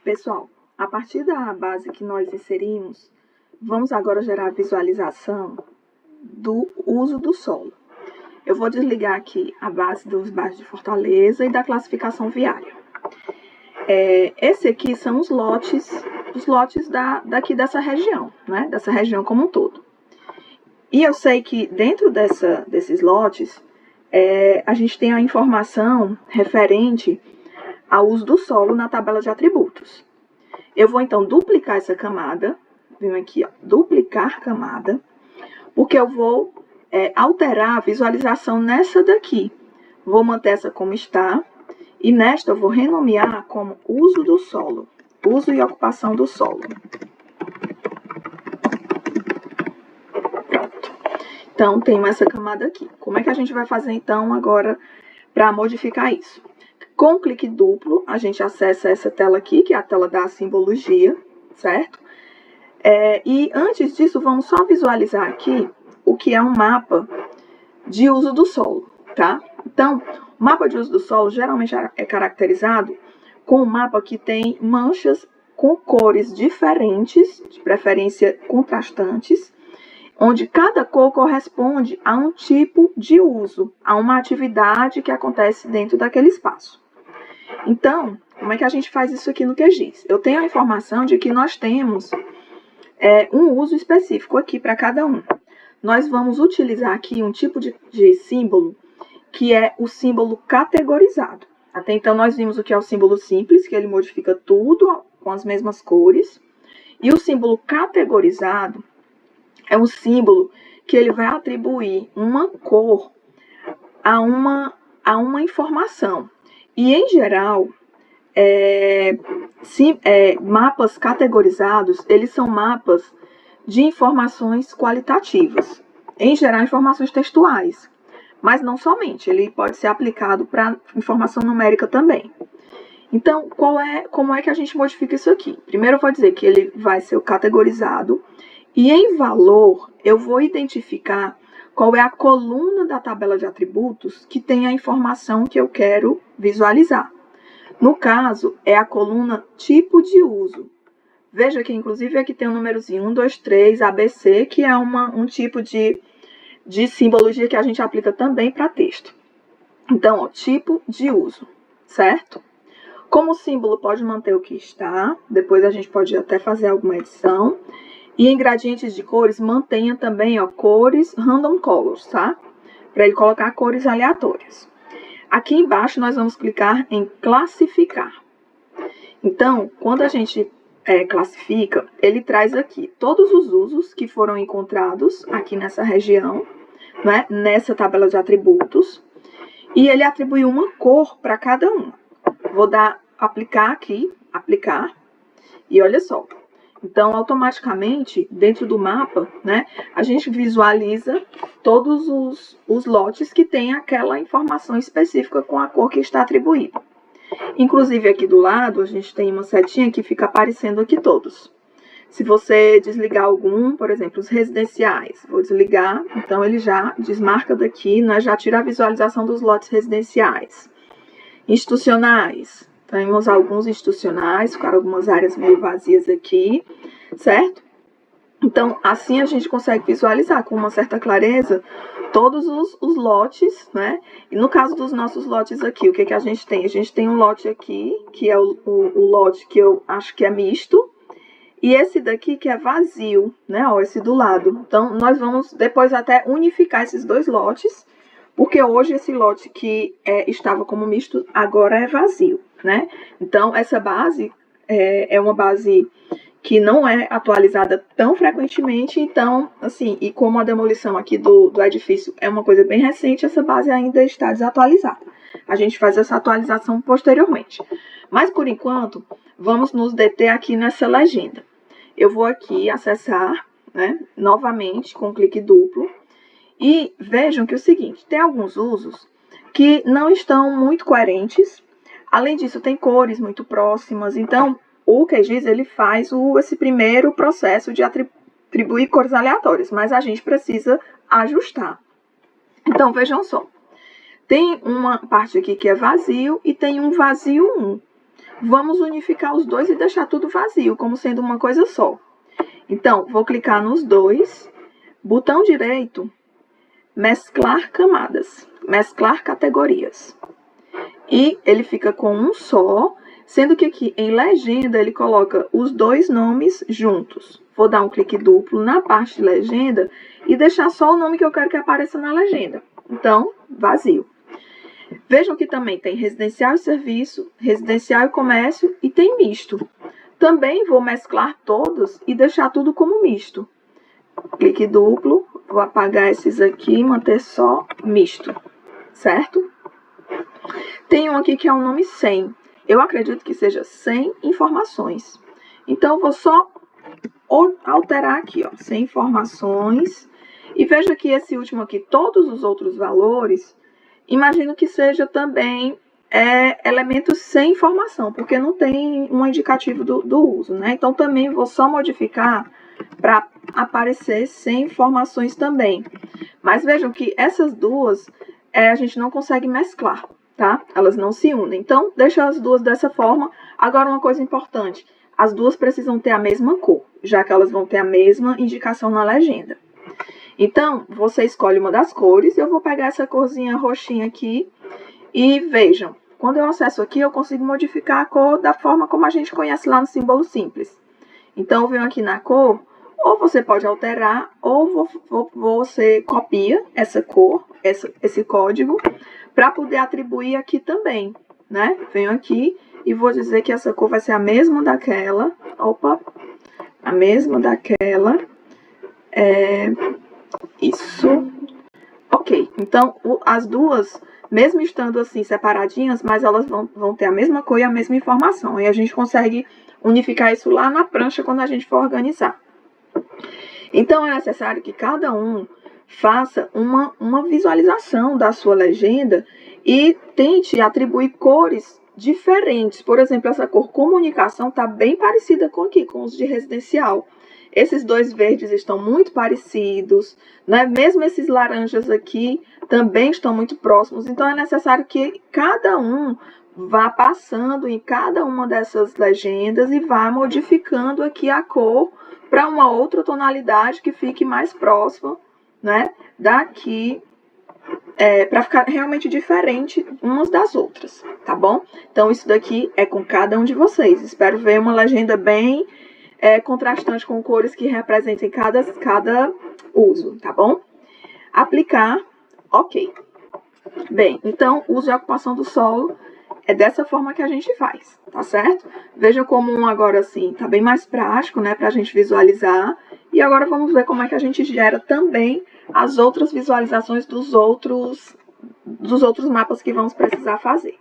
Pessoal, a partir da base que nós inserimos, vamos agora gerar a visualização do uso do solo. Eu vou desligar aqui a base dos bairros de Fortaleza e da classificação viária. Esse aqui são os lotes daqui dessa região, né? Dessa região como um todo. E eu sei que dentro desses lotes, a gente tem a informação referente ao uso do solo na tabela de atributos. Eu vou então duplicar essa camada, venho aqui, ó, duplicar camada, porque eu vou alterar a visualização nessa daqui. Vou manter essa como está, e nesta eu vou renomear como uso do solo, uso e ocupação do solo. Pronto. Então, tenho essa camada aqui. Como é que a gente vai fazer então agora para modificar isso? Com clique duplo, a gente acessa essa tela aqui, que é a tela da simbologia, certo? E antes disso, vamos só visualizar aqui o que é um mapa de uso do solo, tá? Então, o mapa de uso do solo geralmente é caracterizado com um mapa que tem manchas com cores diferentes, de preferência contrastantes, onde cada cor corresponde a um tipo de uso, a uma atividade que acontece dentro daquele espaço. Então, como é que a gente faz isso aqui no QGIS? Eu tenho a informação de que nós temos um uso específico aqui para cada um. Nós vamos utilizar aqui um tipo de símbolo, que é o símbolo categorizado. Até então, nós vimos o que é o símbolo simples, que ele modifica tudo com as mesmas cores. E o símbolo categorizado é um símbolo que ele vai atribuir uma cor a uma informação. E, em geral, mapas categorizados, eles são mapas de informações qualitativas. Em geral, informações textuais. Mas não somente, ele pode ser aplicado para informação numérica também. Então, como é que a gente modifica isso aqui? Primeiro, eu vou dizer que ele vai ser categorizado e, em valor, eu vou identificar qual é a coluna da tabela de atributos que tem a informação que eu quero visualizar. No caso, é a coluna tipo de uso. Veja que, inclusive, aqui tem o númerozinho 1, 2, 3, ABC, que é um tipo de simbologia que a gente aplica também para texto. Então, ó, tipo de uso, certo? Como o símbolo pode manter o que está, depois a gente pode até fazer alguma edição. E em gradientes de cores, mantenha também, ó, cores random colors, tá? Para ele colocar cores aleatórias. Aqui embaixo nós vamos clicar em classificar. Então, quando a gente classifica, ele traz aqui todos os usos que foram encontrados aqui nessa região, né, nessa tabela de atributos, e ele atribui uma cor para cada um. Vou aplicar aqui, aplicar, e olha só. Então, automaticamente, dentro do mapa, né, a gente visualiza todos os lotes que têm aquela informação específica com a cor que está atribuída. Inclusive, aqui do lado, a gente tem uma setinha que fica aparecendo aqui todos. Se você desligar algum, por exemplo, os residenciais, vou desligar, então ele já desmarca daqui, né, já tira a visualização dos lotes residenciais. Institucionais. Temos alguns institucionais, ficaram algumas áreas meio vazias aqui, certo? Então, assim a gente consegue visualizar com uma certa clareza todos os lotes, né? E no caso dos nossos lotes aqui, o que a gente tem? A gente tem um lote aqui, que é o lote que eu acho que é misto, e esse daqui que é vazio, né? Ó, esse do lado. Então, nós vamos depois até unificar esses dois lotes, porque hoje esse lote que estava como misto agora é vazio, né? Então, essa base é uma base que não é atualizada tão frequentemente, então, assim, e como a demolição aqui do edifício é uma coisa bem recente, essa base ainda está desatualizada. A gente faz essa atualização posteriormente. Mas, por enquanto, vamos nos deter aqui nessa legenda. Eu vou aqui acessar, né, novamente, com clique duplo, e vejam que é o seguinte, tem alguns usos que não estão muito coerentes. Além disso, tem cores muito próximas. Então, o QGIS ele faz esse primeiro processo de atribuir cores aleatórias, mas a gente precisa ajustar. Então, vejam só. Tem uma parte aqui que é vazio e tem um vazio 1. vamos unificar os dois e deixar tudo vazio, como sendo uma coisa só. Então, vou clicar nos dois, botão direito, mesclar camadas, mesclar categorias. E ele fica com um só, sendo que aqui em legenda ele coloca os dois nomes juntos. Vou dar um clique duplo na parte de legenda e deixar só o nome que eu quero que apareça na legenda. Então, vazio. Vejam que também tem residencial e serviço, residencial e comércio e tem misto. Também vou mesclar todos e deixar tudo como misto. Clique duplo, vou apagar esses aqui e manter só misto, certo? Tem um aqui que é o nome 100. Eu acredito que seja 100 informações. Então, vou só alterar aqui, ó, 100 informações. E veja que esse último aqui, todos os outros valores, imagino que seja também elementos sem informação, porque não tem um indicativo do uso, né? Então, também vou só modificar para aparecer sem informações também. Mas vejam que essas duas a gente não consegue mesclar, tá? Elas não se unem. Então, deixa as duas dessa forma. Agora, uma coisa importante. As duas precisam ter a mesma cor, já que elas vão ter a mesma indicação na legenda. Então, você escolhe uma das cores. Eu vou pegar essa corzinha roxinha aqui. E vejam, quando eu acesso aqui, eu consigo modificar a cor da forma como a gente conhece lá no símbolo simples. Então, eu venho aqui na cor, ou você pode alterar, ou você copia essa cor, esse código, para poder atribuir aqui também, né? Venho aqui e vou dizer que essa cor vai ser a mesma daquela. Opa! A mesma daquela. Isso. Ok. Então, as duas, mesmo estando assim separadinhas, mas elas vão ter a mesma cor e a mesma informação. E a gente consegue unificar isso lá na prancha quando a gente for organizar. Então, é necessário que cada um faça uma visualização da sua legenda e tente atribuir cores diferentes. Por exemplo, essa cor comunicação está bem parecida com os de residencial. Esses dois verdes estão muito parecidos, né? Mesmo esses laranjas aqui também estão muito próximos. Então, é necessário que cada um vá passando em cada uma dessas legendas e vá modificando aqui a cor para uma outra tonalidade que fique mais próxima, né, daqui, para ficar realmente diferente umas das outras, tá bom? Então, isso daqui é com cada um de vocês. Espero ver uma legenda bem contrastante com cores que representem cada uso, tá bom? Aplicar, ok. Bem, então, uso e ocupação do solo é dessa forma que a gente faz, tá certo? Veja como um agora assim tá bem mais prático, né, pra gente visualizar. E agora vamos ver como é que a gente gera também as outras visualizações dos outros mapas que vamos precisar fazer.